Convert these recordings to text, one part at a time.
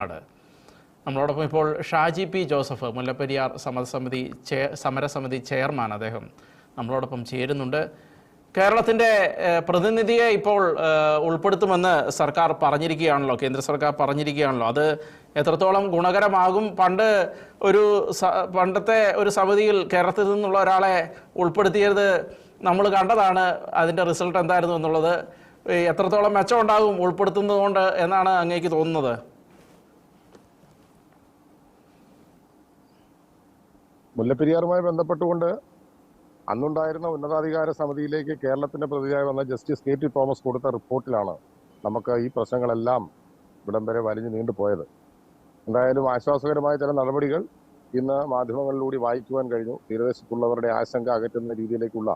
നമ്മളോടൊപ്പം ഇപ്പോൾ Shaji P Joseph, Mullaperiyar സമരസമിതി ചെയർമാൻ, അദ്ദേഹം നമ്മളോടൊപ്പം ചേരുന്നുണ്ട്. കേരളത്തിൻ്റെ പ്രതിനിധിയെ ഇപ്പോൾ ഉൾപ്പെടുത്തുമെന്ന് സർക്കാർ പറഞ്ഞിരിക്കുകയാണല്ലോ, കേന്ദ്ര സർക്കാർ പറഞ്ഞിരിക്കുകയാണല്ലോ. അത് എത്രത്തോളം ഗുണകരമാകും? പണ്ടത്തെ ഒരു സമിതിയിൽ കേരളത്തിൽ നിന്നുള്ള ഒരാളെ ഉൾപ്പെടുത്തിയത് നമ്മൾ കണ്ടതാണ്. അതിൻ്റെ റിസൾട്ട് എന്തായിരുന്നു എന്നുള്ളത്. എത്രത്തോളം മെച്ചമുണ്ടാകും ഉൾപ്പെടുത്തുന്നത് കൊണ്ട് എന്നാണ് അങ്ങേക്ക് തോന്നുന്നത്? മുല്ലപ്പെരിയാറുമായി ബന്ധപ്പെട്ടുകൊണ്ട് അന്നുണ്ടായിരുന്ന ഉന്നതാധികാര സമിതിയിലേക്ക് കേരളത്തിന്റെ പ്രതിയായി വന്ന ജസ്റ്റിസ് കെ ടി തോമസ് കൊടുത്ത റിപ്പോർട്ടിലാണ് നമുക്ക് ഈ പ്രശ്നങ്ങളെല്ലാം ഇവിടം വരെ വലിഞ്ഞു നീണ്ടുപോയത്. എന്തായാലും ആശ്വാസകരമായ ചില നടപടികൾ ഇന്ന് മാധ്യമങ്ങളിലൂടെ വായിക്കുവാൻ കഴിഞ്ഞു. തീരദേശത്തുള്ളവരുടെ ആശങ്ക അകറ്റുന്ന രീതിയിലേക്കുള്ള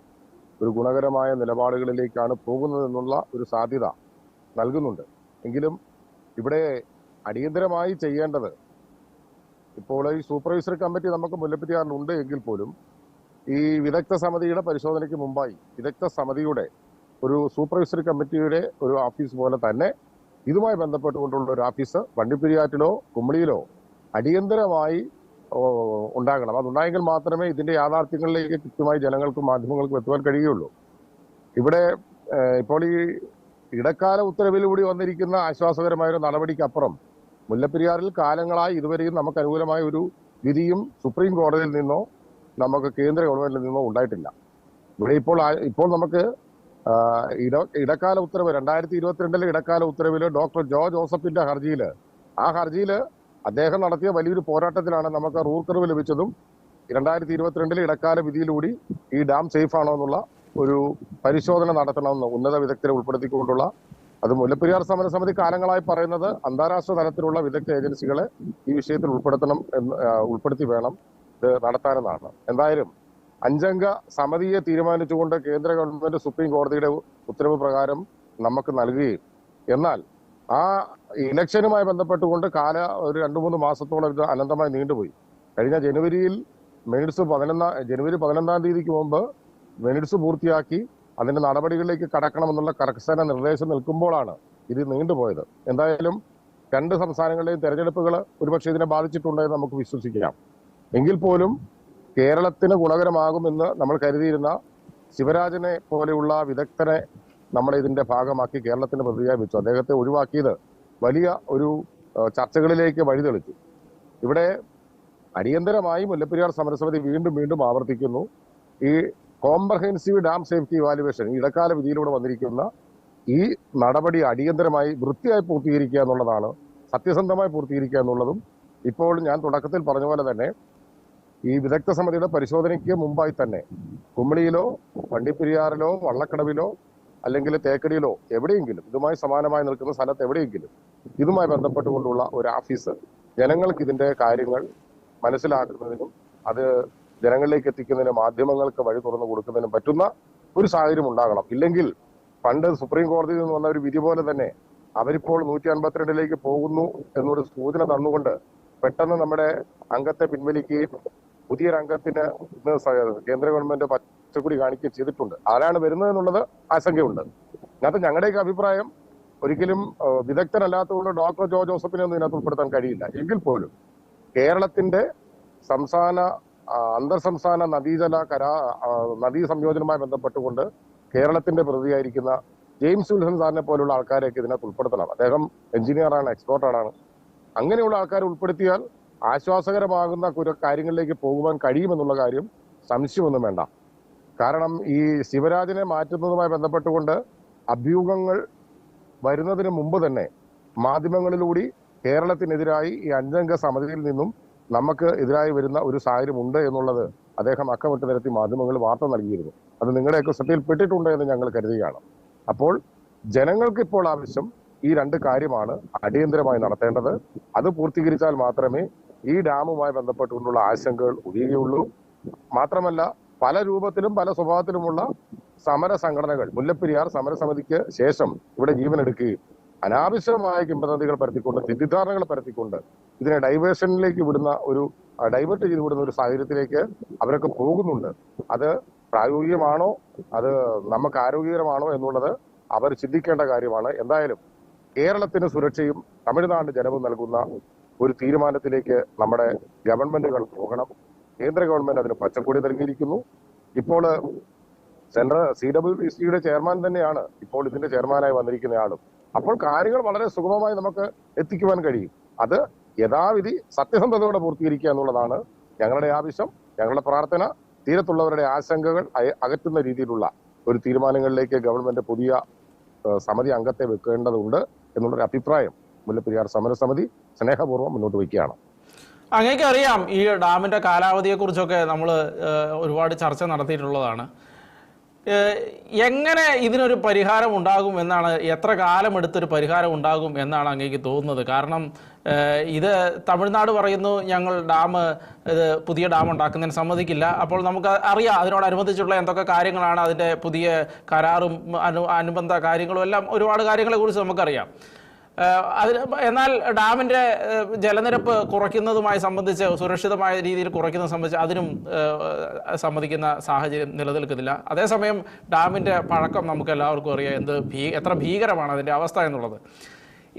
ഒരു ഗുണകരമായ നിലപാടുകളിലേക്കാണ് പോകുന്നതെന്നുള്ള ഒരു സാധ്യത നൽകുന്നുണ്ട്. എങ്കിലും ഇവിടെ അടിയന്തരമായി ചെയ്യേണ്ടത്, ഇപ്പോൾ ഈ സൂപ്പർവൈസറി കമ്മിറ്റി നമുക്ക് മുല്ലപ്പെരിയാറിലുണ്ട് എങ്കിൽ പോലും ഈ വിദഗ്ധ സമിതിയുടെ പരിശോധനയ്ക്ക് മുമ്പായി വിദഗ്ധ സമിതിയുടെ ഒരു സൂപ്പർവൈസറി കമ്മിറ്റിയുടെ ഒരു ഓഫീസ് പോലെ തന്നെ ഇതുമായി ബന്ധപ്പെട്ടുകൊണ്ടുള്ള ഒരു ഓഫീസ് വണ്ടിപ്പെരിയാറ്റിലോ കുമളിയിലോ അടിയന്തരമായി ഉണ്ടാകണം. അതുണ്ടായെങ്കിൽ മാത്രമേ ഇതിന്റെ യാഥാർത്ഥ്യങ്ങളിലേക്ക് കൃത്യമായി ജനങ്ങൾക്കും മാധ്യമങ്ങൾക്കും എത്തുവാൻ കഴിയുള്ളൂ. ഇവിടെ ഇപ്പോൾ ഈ ഇടക്കാല ഉത്തരവിലൂടെ വന്നിരിക്കുന്ന ആശ്വാസകരമായ ഒരു നടപടിക്കപ്പുറം മുല്ലപ്പെരിയാറിൽ കാലങ്ങളായി ഇതുവരെയും നമുക്ക് അനുകൂലമായ ഒരു വിധിയും സുപ്രീം കോടതിയിൽ നിന്നോ നമുക്ക് കേന്ദ്ര ഗവൺമെന്റിൽ നിന്നോ ഉണ്ടായിട്ടില്ല. ഇവിടെ ഇപ്പോൾ നമുക്ക് ഇടക്കാല ഉത്തരവ് 2022 ഇടക്കാല ഉത്തരവില് ഡോക്ടർ ജോ ജോസഫിന്റെ ഹർജിയില് അദ്ദേഹം നടത്തിയ വലിയൊരു പോരാട്ടത്തിലാണ് നമുക്ക് റൂർക്കറിവ് ലഭിച്ചതും 2022 ഇടക്കാല വിധിയിലൂടെ ഈ ഡാം സേഫ് ആണോ എന്നുള്ള ഒരു പരിശോധന നടത്തണമെന്ന് ഉന്നത വിദഗ്ധരെ ഉൾപ്പെടുത്തിക്കൊണ്ടുള്ള, അത് മുല്ലപ്പെരിയാർ സമരസമിതി കാലങ്ങളായി പറയുന്നത് അന്താരാഷ്ട്ര തലത്തിലുള്ള വിദഗ്ധ ഏജൻസികളെ ഈ വിഷയത്തിൽ ഉൾപ്പെടുത്തി വേണം ഇത് നടത്താനെന്നാണ്. എന്തായാലും 5 അംഗ സമിതിയെ തീരുമാനിച്ചുകൊണ്ട് കേന്ദ്ര ഗവൺമെന്റ് സുപ്രീം കോടതിയുടെ ഉത്തരവ് പ്രകാരം നമുക്ക് നൽകുകയും, എന്നാൽ ആ ഇലക്ഷനുമായി ബന്ധപ്പെട്ടുകൊണ്ട് ഒരു 2-3 മാസത്തോളം ഇത് അനന്തമായി നീണ്ടുപോയി. കഴിഞ്ഞ ജനുവരിയിൽ ജനുവരി 11-ാം തീയതിക്ക് മുമ്പ് മിനിറ്റ്സ് പൂർത്തിയാക്കി അതിന്റെ നടപടികളിലേക്ക് കടക്കണമെന്നുള്ള കർശന നിർദ്ദേശം നിൽക്കുമ്പോഴാണ് ഇത് നീണ്ടുപോയത്. എന്തായാലും 2 സംസ്ഥാനങ്ങളിലെയും തെരഞ്ഞെടുപ്പുകൾ ഒരുപക്ഷെ ഇതിനെ ബാധിച്ചിട്ടുണ്ടെന്ന് നമുക്ക് വിശ്വസിക്കാം. എങ്കിൽ പോലും കേരളത്തിന് ഗുണകരമാകുമെന്ന് നമ്മൾ കരുതിയിരുന്ന ശിവരാജനെ പോലെയുള്ള വിദഗ്ധനെ നമ്മൾ ഇതിന്റെ ഭാഗമാക്കി കേരളത്തിന്റെ പ്രതിയായി വെച്ചു. അദ്ദേഹത്തെ ഒഴിവാക്കിയത് വലിയ ഒരു ചർച്ചകളിലേക്ക് വഴിതെളിച്ചു. ഇവിടെ അടിയന്തരമായി മുല്ലപ്പെരിയാർ സമരസമിതി വീണ്ടും ആവർത്തിക്കുന്നു, ഈ കോംപ്രഹെൻസീവ് ഡാം സേഫ്റ്റി ഇവാലുവേഷൻ ഇടക്കാല വിധിയിലൂടെ വന്നിരിക്കുന്ന ഈ നടപടി അടിയന്തരമായി വൃത്തിയായി പൂർത്തീകരിക്കുക എന്നുള്ളതാണ്, സത്യസന്ധമായി പൂർത്തീകരിക്കുക എന്നുള്ളതും. ഇപ്പോൾ ഞാൻ തുടക്കത്തിൽ പറഞ്ഞ പോലെ തന്നെ ഈ വിദഗ്ധ സമിതിയുടെ പരിശോധനയ്ക്ക് മുമ്പായി തന്നെ കുമളിയിലോ വണ്ടിപ്പെരിയാറിലോ വള്ളക്കടവിലോ അല്ലെങ്കിൽ തേക്കടിയിലോ എവിടെയെങ്കിലും ഇതുമായി സമാനമായി നിൽക്കുന്ന സ്ഥലത്ത് എവിടെയെങ്കിലും ഇതുമായി ബന്ധപ്പെട്ടുകൊണ്ടുള്ള ഒരു ഓഫീസ് ജനങ്ങൾക്ക് ഇതിന്റെ കാര്യങ്ങൾ മനസ്സിലാക്കുന്നതിനും അത് ജനങ്ങളിലേക്ക് എത്തിക്കുന്നതിനും മാധ്യമങ്ങൾക്ക് വഴി തുറന്നു കൊടുക്കുന്നതിനും പറ്റുന്ന ഒരു സാഹചര്യം ഉണ്ടാകണം. ഇല്ലെങ്കിൽ പണ്ട് സുപ്രീം കോടതിയിൽ നിന്ന് വന്ന ഒരു വിധി പോലെ തന്നെ അവരിപ്പോൾ 152 പോകുന്നു എന്നൊരു സൂചന തന്നുകൊണ്ട് പെട്ടെന്ന് നമ്മുടെ അംഗത്തെ പിൻവലിക്കുകയും പുതിയൊരു അംഗത്തിന് ഇന്ന് കേന്ദ്ര ഗവൺമെന്റ് പച്ചക്കുടി കാണിക്കുകയും ചെയ്തിട്ടുണ്ട്. ആരാണ് വരുന്നത് എന്നുള്ളത് ആശങ്കയുണ്ട്. അതിനകത്ത് ഞങ്ങളുടെയൊക്കെ അഭിപ്രായം, ഒരിക്കലും വിദഗ്ധനല്ലാത്തതുകൊണ്ട് ഡോക്ടർ ജോ ജോസഫിനെ ഒന്നും ഇതിനകത്ത് ഉൾപ്പെടുത്താൻ കഴിയില്ല. എങ്കിൽ പോലും കേരളത്തിന്റെ അന്തർ സംസ്ഥാന നദീ സംയോജനവുമായി ബന്ധപ്പെട്ടുകൊണ്ട് കേരളത്തിന്റെ പ്രതിയായിരിക്കുന്ന ജെയിംസ് വിൽസൺ സാറിനെ പോലുള്ള ആൾക്കാരെയൊക്കെ ഇതിനകത്ത് ഉൾപ്പെടുത്തണം. അദ്ദേഹം എഞ്ചിനീയറാണ്, എക്സ്പേർട്ടാണ്. അങ്ങനെയുള്ള ആൾക്കാരെ ഉൾപ്പെടുത്തിയാൽ ആശ്വാസകരമാകുന്ന കാര്യങ്ങളിലേക്ക് പോകുവാൻ കഴിയുമെന്നുള്ള കാര്യം സംശയമൊന്നും വേണ്ട. കാരണം ഈ ശിവരാജനെ മാറ്റുന്നതുമായി ബന്ധപ്പെട്ടുകൊണ്ട് അഭ്യൂഹങ്ങൾ വരുന്നതിന് മുമ്പ് തന്നെ മാധ്യമങ്ങളിലൂടെ കേരളത്തിനെതിരായി ഈ 5 അംഗ സമിതിയിൽ നിന്നും നമുക്ക് എതിരായി വരുന്ന ഒരു സാഹചര്യം ഉണ്ട് എന്നുള്ളത് അദ്ദേഹം അക്കമിട്ട് നിരത്തി മാധ്യമങ്ങൾ വാർത്ത നൽകിയിരുന്നു. അത് നിങ്ങളുടെയൊക്കെ ശ്രദ്ധയിൽപ്പെട്ടിട്ടുണ്ട് എന്ന് ഞങ്ങൾ കരുതുകയാണ്. അപ്പോൾ ജനങ്ങൾക്ക് ഇപ്പോൾ ആവശ്യം ഈ 2 കാര്യമാണ് അടിയന്തരമായി നടത്തേണ്ടത്. അത് പൂർത്തീകരിച്ചാൽ മാത്രമേ ഈ ഡാമുമായി ബന്ധപ്പെട്ടുകൊണ്ടുള്ള ആശങ്കകൾ ഒഴിയുകയുള്ളൂ. മാത്രമല്ല, പല രൂപത്തിലും പല സ്വഭാവത്തിലുമുള്ള സമര സംഘടനകൾ മുല്ലപ്പെരിയാർ സമരസമിതിക്ക് ശേഷം ഇവിടെ ജീവനെടുക്കുകയും അനാവശ്യമായ കിംവദന്തികൾ പരത്തിക്കൊണ്ട്, തെറ്റിദ്ധാരണകൾ പരത്തിക്കൊണ്ട് ഇതിനെ ഡൈവേർട്ട് ചെയ്ത് വിടുന്ന ഒരു സാഹചര്യത്തിലേക്ക് അവരൊക്കെ പോകുന്നുണ്ട്. അത് പ്രായോഗികമാണോ, അത് നമുക്ക് ആരോഗ്യകരമാണോ എന്നുള്ളത് അവർ ചിന്തിക്കേണ്ട കാര്യമാണ്. എന്തായാലും കേരളത്തിന് സുരക്ഷയും തമിഴ്നാടിന് ജനവും നൽകുന്ന ഒരു തീരുമാനത്തിലേക്ക് നമ്മുടെ ഗവൺമെന്റുകൾ പോകണം. കേന്ദ്ര ഗവൺമെന്റ് അതിന് പച്ചക്കൊടി നൽകിയിരിക്കുന്നു. ഇപ്പോൾ സെൻട്രൽ CWBCയുടെ ചെയർമാൻ തന്നെയാണ് ഇപ്പോൾ ഇതിന്റെ ചെയർമാനായി വന്നിരിക്കുന്നയാളും. അപ്പോൾ കാര്യങ്ങൾ വളരെ സുഗമമായി നമുക്ക് എത്തിക്കുവാൻ കഴിയും. അത് യഥാവിധി സത്യസന്ധതയോടെ പൂർത്തീകരിക്കുക എന്നുള്ളതാണ് ഞങ്ങളുടെ ആവശ്യം, ഞങ്ങളുടെ പ്രാർത്ഥന. തീരത്തുള്ളവരുടെ ആശങ്കകൾ അകറ്റുന്ന രീതിയിലുള്ള ഒരു തീരുമാനങ്ങളിലേക്ക് ഗവൺമെന്റ് പുതിയ സമിതി അംഗത്തെ വെക്കേണ്ടതുണ്ട് എന്നുള്ളൊരു അഭിപ്രായം മുല്ലപ്പെരിയാർ സമരസമിതി സ്നേഹപൂർവ്വം മുന്നോട്ട് വയ്ക്കുകയാണ്. അങ്ങേക്ക് അറിയാം, ഈ ഡാമിന്റെ കാലാവധിയെക്കുറിച്ചൊക്കെ നമ്മൾ ഒരുപാട് ചർച്ച നടത്തിയിട്ടുള്ളതാണ്. എങ്ങനെ ഇതിനൊരു പരിഹാരം ഉണ്ടാകും എന്നാണ്, എത്ര കാലമെടുത്തൊരു പരിഹാരം ഉണ്ടാകും എന്നാണ് അങ്ങേക്ക് തോന്നുന്നത്? കാരണം ഇത് തമിഴ്നാട് പറയുന്നു ഞങ്ങൾ പുതിയ ഡാം ഉണ്ടാക്കുന്നതിന് സമ്മതിക്കില്ല. അപ്പോൾ നമുക്ക് അറിയാം അതിനോടനുബന്ധിച്ചുള്ള എന്തൊക്കെ കാര്യങ്ങളാണ്, അതിൻ്റെ പുതിയ കരാറും അനുബന്ധ കാര്യങ്ങളും എല്ലാം ഒരുപാട് കാര്യങ്ങളെക്കുറിച്ച് നമുക്കറിയാം. എന്നാൽ ഡാമിൻ്റെ ജലനിരപ്പ് കുറയ്ക്കുന്നതുമായി സംബന്ധിച്ച്, സുരക്ഷിതമായ രീതിയിൽ കുറയ്ക്കുന്നത് സംബന്ധിച്ച് അതിനും സമ്മതിക്കുന്ന സാഹചര്യം നിലനിൽക്കുന്നില്ല. അതേസമയം ഡാമിൻ്റെ പഴക്കം നമുക്ക് എല്ലാവർക്കും അറിയാം, എത്ര ഭീകരമാണ് അതിൻ്റെ അവസ്ഥ എന്നുള്ളത്.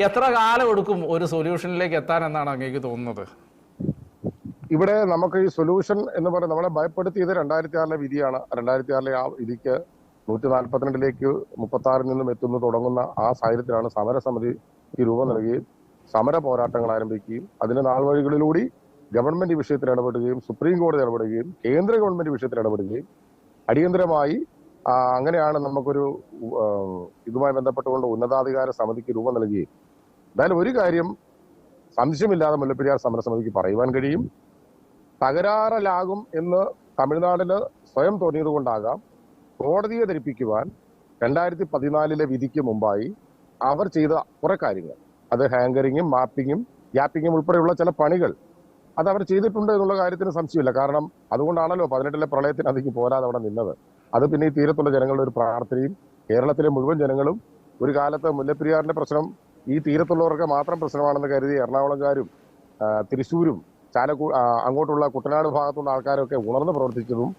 എത്ര കാലം എടുക്കും ഒരു സൊല്യൂഷനിലേക്ക് എത്താൻ എന്നാണ് അങ്ങേക്ക് തോന്നുന്നത്? ഇവിടെ നമുക്ക് ഈ സൊല്യൂഷൻ എന്ന് പറയുന്നത് നമ്മളെ ഭയപ്പെടുത്തിയത് 2006 വിധിയാണ്. 2006 ആ വിധിക്ക് 142ലേക്ക് 36 നിന്നും എത്തുന്നു തുടങ്ങുന്ന ആ സാഹചര്യത്തിലാണ് സമരസമിതി രൂപം നൽകുകയും സമര പോരാട്ടങ്ങൾ ആരംഭിക്കുകയും അതിന് നാൾവഴികളിലൂടെ ഗവൺമെന്റ് വിഷയത്തിൽ ഇടപെടുകയും സുപ്രീം കോടതി ഇടപെടുകയും കേന്ദ്ര ഗവൺമെന്റ് വിഷയത്തിൽ ഇടപെടുകയും അടിയന്തരമായി അങ്ങനെയാണ് നമുക്കൊരു ഇതുമായി ബന്ധപ്പെട്ടുകൊണ്ട് ഉന്നതാധികാര സമിതിക്ക് രൂപം നൽകുകയും. എന്തായാലും ഒരു കാര്യം സംശയമില്ലാതെ മുല്ലപ്പെരിയാർ സമരസമിതിക്ക് പറയുവാൻ കഴിയും, തകരാറിലാകും എന്ന് തമിഴ്നാടിന് സ്വയം തോന്നിയത് കൊണ്ടാകാം കോടതിയെ ധരിപ്പിക്കുവാൻ 2014 വിധിക്ക് മുമ്പായി അവർ ചെയ്ത കുറെ കാര്യങ്ങൾ, അത് ഹാങ്കറിങ്ങും മാപ്പിങ്ങും ഗ്യാപ്പിങ്ങും ഉൾപ്പെടെയുള്ള ചില പണികൾ അത് അവർ ചെയ്തിട്ടുണ്ട് എന്നുള്ള കാര്യത്തിന് സംശയമില്ല. കാരണം അതുകൊണ്ടാണല്ലോ 18 പ്രളയത്തിന് അതിക്ക് പോരാതെ അവിടെ നിന്നത്. അത് പിന്നെ ഈ തീരത്തുള്ള ജനങ്ങളുടെ ഒരു പ്രാർത്ഥനയും കേരളത്തിലെ മുഴുവൻ ജനങ്ങളും ഒരു കാലത്ത് മുല്ലപ്പെരിയാറിന്റെ പ്രശ്നം ഈ തീരത്തുള്ളവർക്ക് മാത്രം പ്രശ്നമാണെന്ന് കരുതി എറണാകുളംകാരും തൃശ്ശൂരും അങ്ങോട്ടുള്ള കുട്ടനാട് ഭാഗത്തുള്ള ആൾക്കാരൊക്കെ ഉണർന്ന് പ്രവർത്തിച്ചതും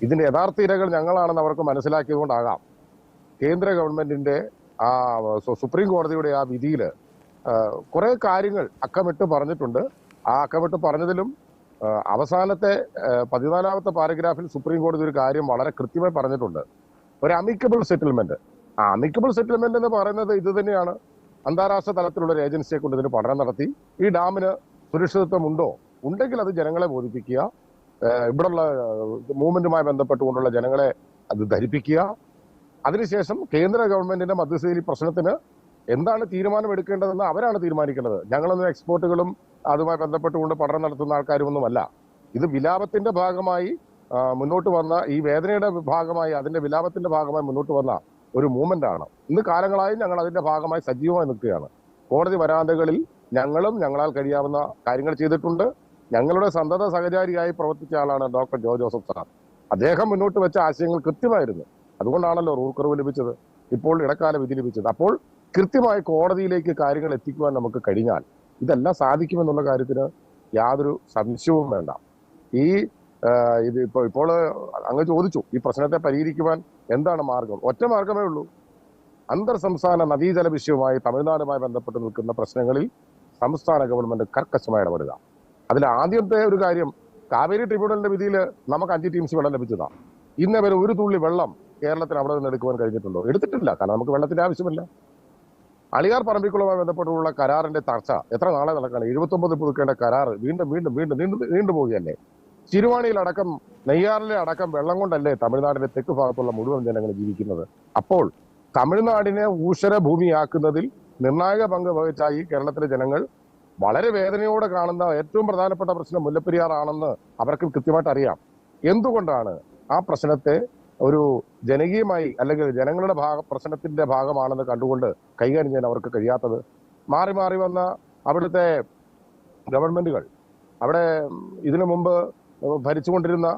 ഇതിന്റെ യഥാർത്ഥ ഇരകൾ ഞങ്ങളാണെന്ന് അവർക്ക് മനസ്സിലാക്കിയതുകൊണ്ടാകാം കേന്ദ്ര ഗവൺമെന്റിന്റെ സുപ്രീം കോടതിയുടെ ആ വിധിയിൽ കുറെ കാര്യങ്ങൾ അക്കമിട്ട് പറഞ്ഞിട്ടുണ്ട്. ആ അക്കമിട്ട് പറഞ്ഞതിലും അവസാനത്തെ 14ാമത്തെ പാരഗ്രാഫിൽ സുപ്രീം കോടതി ഒരു കാര്യം വളരെ കൃത്യമായി പറഞ്ഞിട്ടുണ്ട്, ഒരു അമിക്കബിൾ സെറ്റിൽമെന്റ്. ആ അമിക്കബിൾ സെറ്റിൽമെന്റ് എന്ന് പറയുന്നത് ഇത് തന്നെയാണ്. അന്താരാഷ്ട്ര തലത്തിലുള്ള ഒരു ഏജൻസിയെ കൊണ്ട് ഇതിന് പഠനം നടത്തി ഈ ഡാമിന് സുരക്ഷിതത്വം ഉണ്ടെങ്കിൽ അത് ജനങ്ങളെ ബോധിപ്പിക്കുക, ഇവിടെയുള്ള മൂവ്മെന്റുമായി ബന്ധപ്പെട്ടുകൊണ്ടുള്ള ജനങ്ങളെ അത് ധരിപ്പിക്കുക. അതിനുശേഷം കേന്ദ്ര ഗവൺമെന്റിന്റെ മധ്യസ്ഥയിൽ ഈ പ്രശ്നത്തിന് എന്താണ് തീരുമാനമെടുക്കേണ്ടതെന്ന് അവരാണ് തീരുമാനിക്കേണ്ടത്. ഞങ്ങളൊന്നും എക്സ്പോർട്ടുകളും അതുമായി ബന്ധപ്പെട്ടുകൊണ്ട് പഠനം നടത്തുന്ന ആൾക്കാരുമൊന്നുമല്ല. ഇത് വിലാപത്തിന്റെ ഭാഗമായി മുന്നോട്ട് വന്ന, ഈ വേദനയുടെ ഭാഗമായി, അതിന്റെ വിലാപത്തിന്റെ ഭാഗമായി മുന്നോട്ട് വന്ന ഒരു മൂവ്മെന്റ് ആണ്. ഇന്ന് കാലങ്ങളായി ഞങ്ങൾ അതിന്റെ ഭാഗമായി സജീവമായി നിൽക്കുകയാണ്. കോടതി വരാന്തകളിൽ ഞങ്ങളാൽ കഴിയാവുന്ന കാര്യങ്ങൾ ചെയ്തിട്ടുണ്ട്. ഞങ്ങളുടെ സന്തത സഹചാരിയായി പ്രവർത്തിച്ച ആളാണ് ഡോക്ടർ ജോ ജോസഫ് സാർ. അദ്ദേഹം മുന്നോട്ട് വെച്ച ആശയങ്ങൾ കൃത്യമായിരുന്നു. അതുകൊണ്ടാണല്ലോ റൂൾ കർവ് ലഭിച്ചത്, ഇപ്പോൾ ഇടക്കാല വിധി ലഭിച്ചത്. അപ്പോൾ കൃത്യമായി കോടതിയിലേക്ക് കാര്യങ്ങൾ എത്തിക്കുവാൻ നമുക്ക് കഴിഞ്ഞാൽ ഇതെല്ലാം സാധിക്കുമെന്നുള്ള കാര്യത്തിന് യാതൊരു സംശയവും വേണ്ട. ഇത് ഇപ്പോൾ അങ്ങ് ചോദിച്ചു ഈ പ്രശ്നത്തെ പരിഹരിക്കുവാൻ എന്താണ് മാർഗം? ഒറ്റ മാർഗമേ ഉള്ളൂ, അന്തർ സംസ്ഥാന നദീജല വിഷയവുമായി തമിഴ്നാടുമായി ബന്ധപ്പെട്ട് നിൽക്കുന്ന പ്രശ്നങ്ങളിൽ സംസ്ഥാന ഗവൺമെന്റ് കർക്കശമായി ഇടപെടുക. അതിൽ ആദ്യത്തെ ഒരു കാര്യം, കാവേരി ട്രിബ്യൂണലിന്റെ വിധിയിൽ നമുക്ക് 5 ടീംസ് വെള്ളം ലഭിച്ചതാണ്. ഇന്ന് വരെ ഒരു തുള്ളി വെള്ളം കേരളത്തിന് അവിടെ നിന്ന് എടുക്കുവാൻ കഴിഞ്ഞിട്ടുണ്ടോ? എടുത്തിട്ടില്ല. കാരണം നമുക്ക് വെള്ളത്തിന്റെ ആവശ്യമില്ല. അളിയാർ പറമ്പിക്കുളവുമായി ബന്ധപ്പെട്ടുള്ള കരാറിന്റെ ചർച്ച എത്ര നാളെ നടക്കുകയാണ്? 79 പുതുക്കേണ്ട കരാർ വീണ്ടും വീണ്ടും വീണ്ടും നീണ്ടുപോവുകയല്ലേ? ശിരുവാണിയിലടക്കം നെയ്യാറിലെ അടക്കം വെള്ളം കൊണ്ടല്ലേ തമിഴ്നാടിന്റെ തെക്ക് ഭാഗത്തുള്ള മുഴുവൻ ജനങ്ങൾ ജീവിക്കുന്നത്? അപ്പോൾ തമിഴ്നാടിനെ ഊഷര ഭൂമിയാക്കുന്നതിൽ നിർണായക പങ്ക് വഹിച്ച ഈ കേരളത്തിലെ ജനങ്ങൾ വളരെ വേദനയോടെ കാണുന്ന ഏറ്റവും പ്രധാനപ്പെട്ട പ്രശ്നം മുല്ലപ്പെരിയാർ ആണെന്ന് അവർക്ക് കൃത്യമായിട്ട് അറിയാം. എന്തുകൊണ്ടാണ് ആ പ്രശ്നത്തെ ഒരു ജനകീയമായി അല്ലെങ്കിൽ ജനങ്ങളുടെ പ്രശ്നത്തിന്റെ ഭാഗമാണെന്ന് കണ്ടുകൊണ്ട് കൈകാര്യം ചെയ്യാൻ അവർക്ക് കഴിയാത്തത്? മാറി മാറി വന്ന അവിടുത്തെ ഗവൺമെന്റുകൾ, അവിടെ ഇതിനു മുമ്പ് ഭരിച്ചുകൊണ്ടിരുന്ന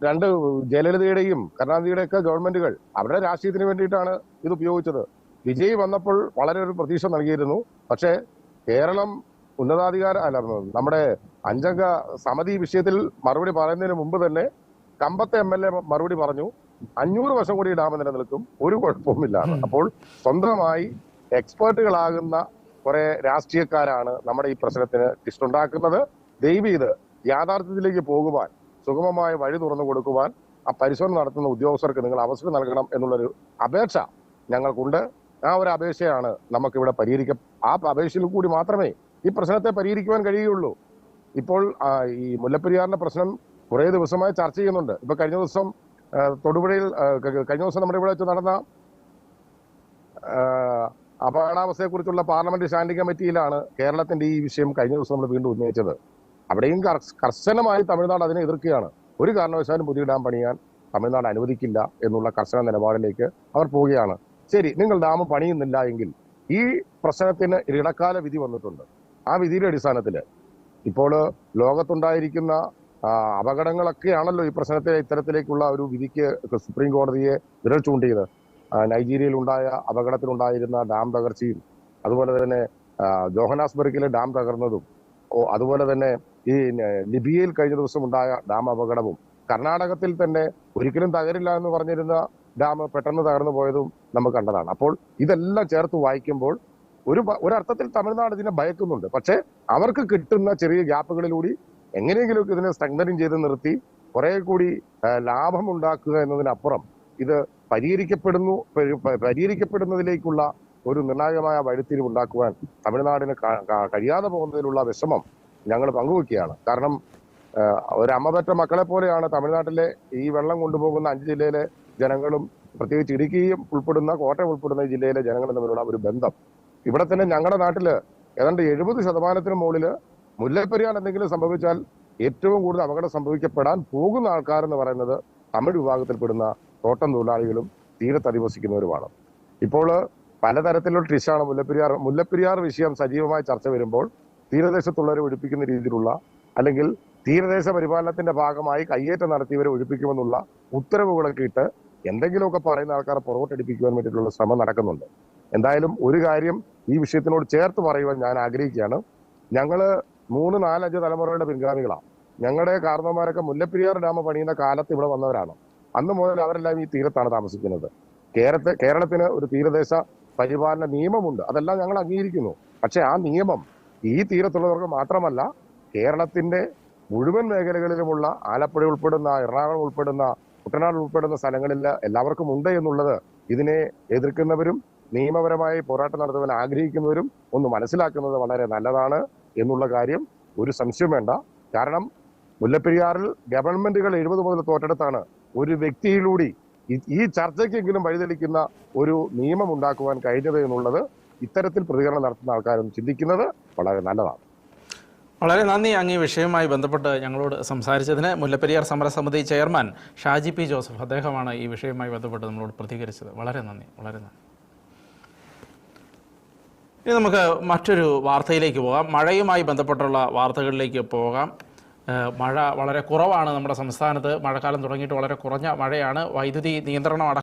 2 ജയലളിതയുടെയും കരുണാനിധിയുടെ ഒക്കെ ഗവൺമെന്റുകൾ അവരുടെ രാഷ്ട്രീയത്തിന് വേണ്ടിയിട്ടാണ് ഇത് ഉപയോഗിച്ചത്. വിജയ് വന്നപ്പോൾ വളരെ ഒരു പ്രതീക്ഷ നൽകിയിരുന്നു. പക്ഷേ കേരളം നമ്മുടെ 5 അംഗ സമിതി വിഷയത്തിൽ മറുപടി പറയുന്നതിന് മുമ്പ് തന്നെ കമ്പത്തെ MLA മറുപടി പറഞ്ഞു, 500 വർഷം കൂടി ഈ ഡാം നിലനിൽക്കും, ഒരു കുഴപ്പവുമില്ലാതെ. അപ്പോൾ സ്വന്തമായി എക്സ്പേർട്ടുകളാകുന്ന കുറെ രാഷ്ട്രീയക്കാരാണ് നമ്മുടെ ഈ പ്രശ്നത്തിന് ടിസ്റ്റുണ്ടാക്കുന്നത്. ദയവ് ഇത് യാഥാർത്ഥ്യത്തിലേക്ക് പോകുവാൻ, സുഗമമായ വഴി തുറന്നു കൊടുക്കുവാൻ ആ പരിശോധന നടത്തുന്ന ഉദ്യോഗസ്ഥർക്ക് നിങ്ങൾ അവസരം നൽകണം എന്നുള്ളൊരു അപേക്ഷ ഞങ്ങൾക്കുണ്ട്. ആ ഒരു അപേക്ഷയാണ് നമുക്കിവിടെ ആ അപേക്ഷയിൽ കൂടി മാത്രമേ ഈ പ്രശ്നത്തെ പരിഹരിക്കുവാൻ കഴിയുകയുള്ളൂ. ഇപ്പോൾ ഈ മുല്ലപ്പെരിയാറിന്റെ പ്രശ്നം കുറേ ദിവസമായി ചർച്ച ചെയ്യുന്നുണ്ട്. ഇപ്പൊ കഴിഞ്ഞ ദിവസം തൊടുപുഴയിൽ നമ്മുടെ ഇവിടെ വെച്ച് നടന്ന അപകടാവസ്ഥയെക്കുറിച്ചുള്ള പാർലമെന്റ് സ്റ്റാൻഡിംഗ് കമ്മിറ്റിയിലാണ് കേരളത്തിന്റെ ഈ വിഷയം കഴിഞ്ഞ ദിവസം നമ്മൾ വീണ്ടും ഉന്നയിച്ചത്. അവിടെയും കർശനമായി തമിഴ്നാട് അതിനെ എതിർക്കുകയാണ്. ഒരു കാരണവശാലും പുതിയ ഡാം പണിയാൻ തമിഴ്നാട് അനുവദിക്കില്ല എന്നുള്ള കർശന നിലപാടിലേക്ക് അവർ പോവുകയാണ്. ശരി, നിങ്ങൾ ഡാം പണിയുന്നില്ല എങ്കിൽ ഈ പ്രശ്നത്തിന് ഇടക്കാല വിധി വന്നിട്ടുണ്ട്. ആ വിധിയുടെ അടിസ്ഥാനത്തിൽ ഇപ്പോൾ ലോകത്തുണ്ടായിരിക്കുന്ന അപകടങ്ങളൊക്കെയാണല്ലോ ഈ പ്രശ്നത്തെ ഇത്തരത്തിലേക്കുള്ള ഒരു വിധിക്ക് സുപ്രീം കോടതിയെ വിരൽ ചൂണ്ടിയത്. നൈജീരിയയിൽ ഉണ്ടായ അപകടത്തിലുണ്ടായിരുന്ന ഡാം തകർച്ചയും, അതുപോലെ തന്നെ ജോഹനാസ്ബർഗിലെ ഡാം തകർന്നതും, അതുപോലെ തന്നെ ഈ ലിബിയയിൽ കഴിഞ്ഞ ദിവസം ഉണ്ടായ ഡാം അപകടവും, കർണാടകത്തിൽ തന്നെ ഒരിക്കലും തകരില്ല എന്ന് പറഞ്ഞിരുന്ന ഡാം പെട്ടെന്ന് തകർന്നു പോയതും നമുക്ക് കണ്ടതാണ്. അപ്പോൾ ഇതെല്ലാം ചേർത്ത് വായിക്കുമ്പോൾ ഒരർത്ഥത്തിൽ തമിഴ്നാട് ഇതിനെ ഭയക്കുന്നുണ്ട്. പക്ഷെ അവർക്ക് കിട്ടുന്ന ചെറിയ ഗ്യാപ്പുകളിലൂടെ എങ്ങനെയെങ്കിലും ഇതിനെ സ്ട്രെങ്തനിങ് ചെയ്ത് നിർത്തി കുറെ കൂടി ലാഭം ഉണ്ടാക്കുക എന്നതിനപ്പുറം ഇത് പരിഹരിക്കപ്പെടുന്നതിലേക്കുള്ള ഒരു നിർണായകമായ വഴിത്തിരിവ് ഉണ്ടാക്കുവാൻ തമിഴ്നാടിന് കഴിയാതെ പോകുന്നതിലുള്ള വിഷമം ഞങ്ങൾ പങ്കുവെക്കുകയാണ്. കാരണം ഒരു അമ്മ പെറ്റ മക്കളെ പോലെയാണ് തമിഴ്നാട്ടിലെ ഈ വെള്ളം കൊണ്ടുപോകുന്ന 5 ജില്ലയിലെ ജനങ്ങളും, പ്രത്യേകിച്ച് ഇടുക്കിയും ഉൾപ്പെടുന്ന, കോട്ടയം ഉൾപ്പെടുന്ന ജില്ലയിലെ ജനങ്ങളും തമ്മിലുള്ള ഒരു ബന്ധം. ഇവിടെ തന്നെ ഞങ്ങളുടെ നാട്ടില് ഏതാണ്ട് 70% മുകളിൽ മുല്ലപ്പെരിയാർ എന്തെങ്കിലും സംഭവിച്ചാൽ ഏറ്റവും കൂടുതൽ അപകടം സംഭവിക്കപ്പെടാൻ പോകുന്ന ആൾക്കാരെന്ന് പറയുന്നത് തമിഴ് വിഭാഗത്തിൽപ്പെടുന്ന തോട്ടം തൊഴിലാളികളും തീരത്ത് അധിവസിക്കുന്നവരുമാണ്. ഇപ്പോൾ പലതരത്തിലുള്ള ട്രിഷാണ് മുല്ലപ്പെരിയാർ വിഷയം സജീവമായി ചർച്ച വരുമ്പോൾ തീരദേശത്തുള്ളവരെ ഒഴിപ്പിക്കുന്ന രീതിയിലുള്ള, അല്ലെങ്കിൽ തീരദേശ പരിപാലനത്തിന്റെ ഭാഗമായി കയ്യേറ്റം നടത്തിയവരെ ഒഴിപ്പിക്കുമെന്നുള്ള ഉത്തരവുകളൊക്കെ ഇട്ട് എന്തെങ്കിലുമൊക്കെ പറയുന്ന ആൾക്കാരെ പുറകോട്ടടിപ്പിക്കുവാൻ വേണ്ടിയിട്ടുള്ള ശ്രമം നടക്കുന്നുണ്ട്. എന്തായാലും ഒരു കാര്യം ഈ വിഷയത്തിനോട് ചേർത്ത് പറയുവാൻ ഞാൻ ആഗ്രഹിക്കുകയാണ്. ഞങ്ങള് 3, 4, 5 തലമുറകളുടെ പിൻഗാമികളാണ്. ഞങ്ങളുടെ കാരണവന്മാരൊക്കെ മുല്ലപ്പെരിയാർ ഡാം പണിയുന്ന കാലത്ത് ഇവിടെ വന്നവരാണ്. അന്ന് മുതൽ അവരെല്ലാം ഈ തീരത്താണ് താമസിക്കുന്നത്. കേരളത്തിന് ഒരു തീരദേശ പരിപാലന നിയമമുണ്ട്, അതെല്ലാം ഞങ്ങൾ അംഗീകരിക്കുന്നു. പക്ഷെ ആ നിയമം ഈ തീരത്തുള്ളവർക്ക് മാത്രമല്ല, കേരളത്തിന്റെ മുഴുവൻ മേഖലകളിലുമുള്ള ആലപ്പുഴ ഉൾപ്പെടുന്ന, എറണാകുളം ഉൾപ്പെടുന്ന, കുട്ടനാട് ഉൾപ്പെടുന്ന സ്ഥലങ്ങളിൽ എല്ലാവർക്കും ഉണ്ട് എന്നുള്ളത് ഇതിനെ എതിർക്കുന്നവരും നിയമപരമായി പോരാട്ടം നടത്തുവാൻ ആഗ്രഹിക്കുന്നവരും ഒന്ന് മനസ്സിലാക്കുന്നത് വളരെ നല്ലതാണ് എന്നുള്ള കാര്യം ഒരു സംശയം വേണ്ട. കാരണം മുല്ലപ്പെരിയാറിൽ ഗവൺമെന്റുകൾ 70 മുതൽ തോറ്റെടുത്താണ് ഒരു വ്യക്തിയിലൂടെ ഈ ചർച്ചയ്ക്കെങ്കിലും വഴിതെളിക്കുന്ന ഒരു നിയമം ഉണ്ടാക്കുവാൻ കഴിഞ്ഞത് എന്നുള്ളത് ഇത്തരത്തിൽ പ്രതികരണം നടത്തുന്ന ആൾക്കാരും ചിന്തിക്കുന്നത് വളരെ നല്ലതാണ്. വളരെ നന്ദി അങ്ങ് ഈ വിഷയവുമായി ബന്ധപ്പെട്ട് ഞങ്ങളോട് സംസാരിച്ചതിന്. മുല്ലപ്പെരിയാർ സമരസമിതി ചെയർമാൻ ഷാജി പി ജോസഫ്, അദ്ദേഹമാണ് ഈ വിഷയവുമായി ബന്ധപ്പെട്ട് നമ്മളോട് പ്രതികരിച്ചത്. വളരെ നന്ദി, വളരെ നന്ദി. ഇനി നമുക്ക് മറ്റൊരു വാർത്തയിലേക്ക് പോകാം. മഴയുമായി ബന്ധപ്പെട്ടുള്ള വാർത്തകളിലേക്ക് പോകാം. മഴ വളരെ കുറവാണ് നമ്മുടെ സംസ്ഥാനത്ത്. മഴക്കാലം തുടങ്ങിയിട്ട് വളരെ കുറഞ്ഞ മഴയാണ്. വൈദ്യുതി നിയന്ത്രണം